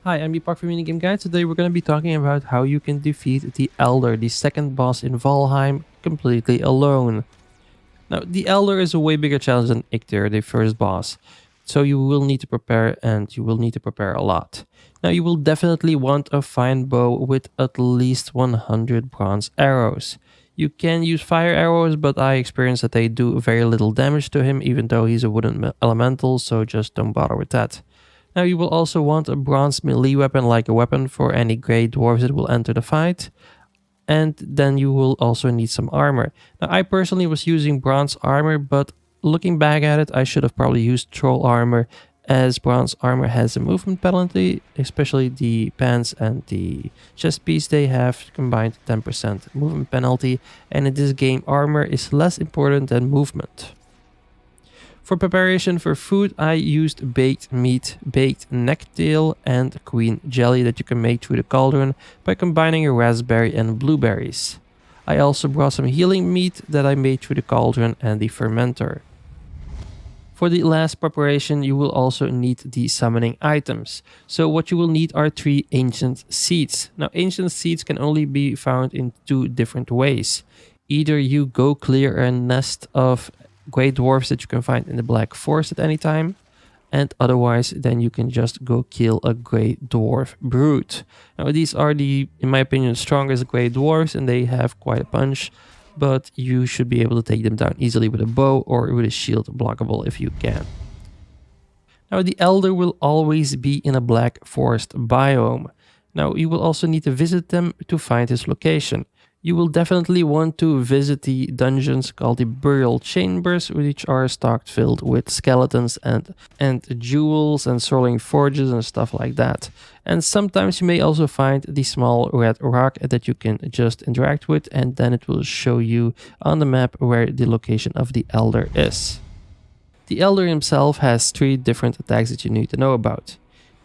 Hi, I'm Epokk from Minigame Guide. Today we're going to be talking about how you can defeat the Elder, the second boss in Valheim, completely alone. Now, the Elder is a way bigger challenge than Icter, the first boss, so you will need to prepare, and you will need to prepare a lot. Now, you will definitely want a fine bow with at least 100 bronze arrows. You can use fire arrows, but I experienced that they do very little damage to him, even though he's a wooden elemental, so just don't bother with that. Now you will also want a bronze melee weapon like a weapon for any grey dwarves that will enter the fight. And then you will also need some armor. Now I personally was using bronze armor, but looking back at it, I should have probably used troll armor, as bronze armor has a movement penalty, especially the pants and the chest piece. They have combined 10% movement penalty, and in this game armor is less important than movement. For preparation for food, I used baked meat, baked necktail, and queen jelly that you can make through the cauldron by combining a raspberry and blueberries. I also brought some healing meat that I made through the cauldron and the fermenter. For the last preparation, you will also need the summoning items. So what you will need are 3 ancient seeds. Now ancient seeds can only be found in 2 different ways. Either you go clear a nest of great dwarfs that you can find in the Black Forest at any time, and otherwise then you can just go kill a great dwarf brute. Now these are the, in my opinion, strongest great dwarfs, and they have quite a punch, but you should be able to take them down easily with a bow or with a shield blockable if you can. Now the Elder will always be in a Black Forest biome. Now you will also need to visit them to find his location. You will definitely want to visit the dungeons called the Burial Chambers, which are stocked filled with skeletons and jewels and swirling forges and stuff like that. And sometimes you may also find the small red rock that you can just interact with, and then it will show you on the map where the location of the Elder is. The Elder himself has 3 different attacks that you need to know about.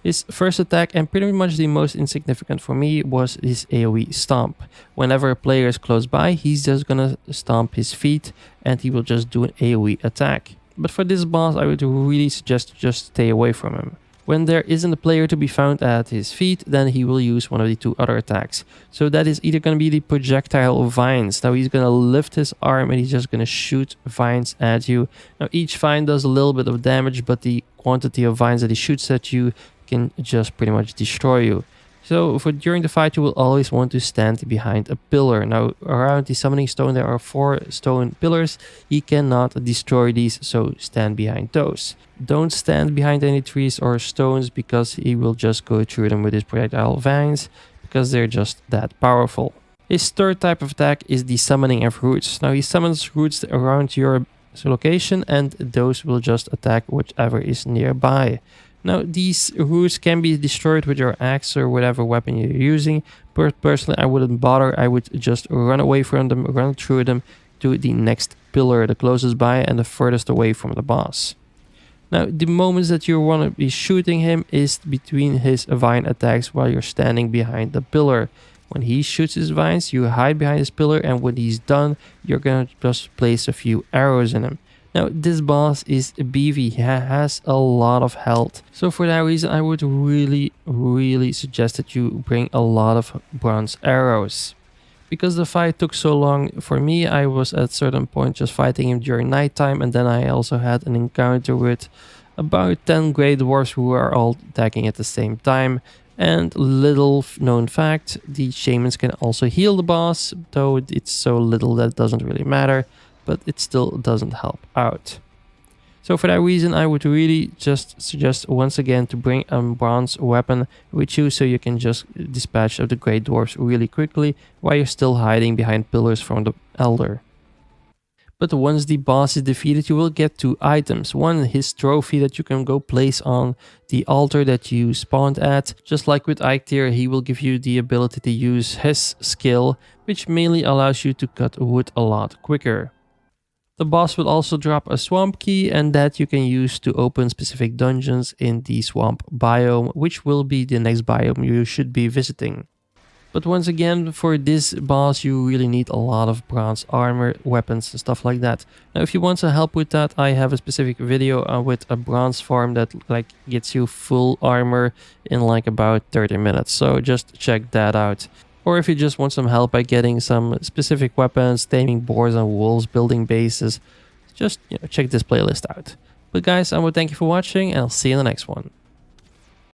His first attack, and pretty much the most insignificant for me, was his AoE stomp. Whenever a player is close by, he's just gonna stomp his feet and he will just do an AoE attack. But for this boss, I would really suggest to just stay away from him. When there isn't a player to be found at his feet, then he will use one of the 2 other attacks. So that is either gonna be the projectile vines. Now he's gonna lift his arm and he's just gonna shoot vines at you. Now each vine does a little bit of damage, but the quantity of vines that he shoots at you can just pretty much destroy you. So during the fight, you will always want to stand behind a pillar. Now around the summoning stone there are 4 stone pillars. He cannot destroy these, so stand behind those. Don't stand behind any trees or stones, because he will just go through them with his projectile vines, because they're just that powerful. His third type of attack is the summoning of roots. Now he summons roots around your location, and those will just attack whichever is nearby. Now these roots can be destroyed with your axe or whatever weapon you're using, but personally I wouldn't bother. I would just run away from them, run through them to the next pillar, the closest by and the furthest away from the boss. Now the moments that you want to be shooting him is between his vine attacks while you're standing behind the pillar. When he shoots his vines, you hide behind his pillar, and when he's done, you're gonna just place a few arrows in him. Now this boss is beefy, he has a lot of health, so for that reason I would really suggest that you bring a lot of bronze arrows. Because the fight took so long for me, I was at a certain point just fighting him during nighttime, and then I also had an encounter with about 10 great dwarfs who are all attacking at the same time. And little known fact, the shamans can also heal the boss, though it's so little that it doesn't really matter, but it still doesn't help out. So for that reason, I would really just suggest once again to bring a bronze weapon with you, so you can just dispatch of the great dwarfs really quickly while you're still hiding behind pillars from the Elder. But once the boss is defeated, you will get 2 items. One, his trophy that you can go place on the altar that you spawned at. Just like with Eikthyr, he will give you the ability to use his skill, which mainly allows you to cut wood a lot quicker. The boss will also drop a swamp key, and that you can use to open specific dungeons in the swamp biome, which will be the next biome you should be visiting. But once again, for this boss, you really need a lot of bronze armor, weapons, and stuff like that. Now, if you want some help with that, I have a specific video with a bronze farm that like gets you full armor in like about 30 minutes. So just check that out. Or if you just want some help by getting some specific weapons, taming boars and wolves, building bases, just check this playlist out. But guys, I would thank you for watching, and I'll see you in the next one.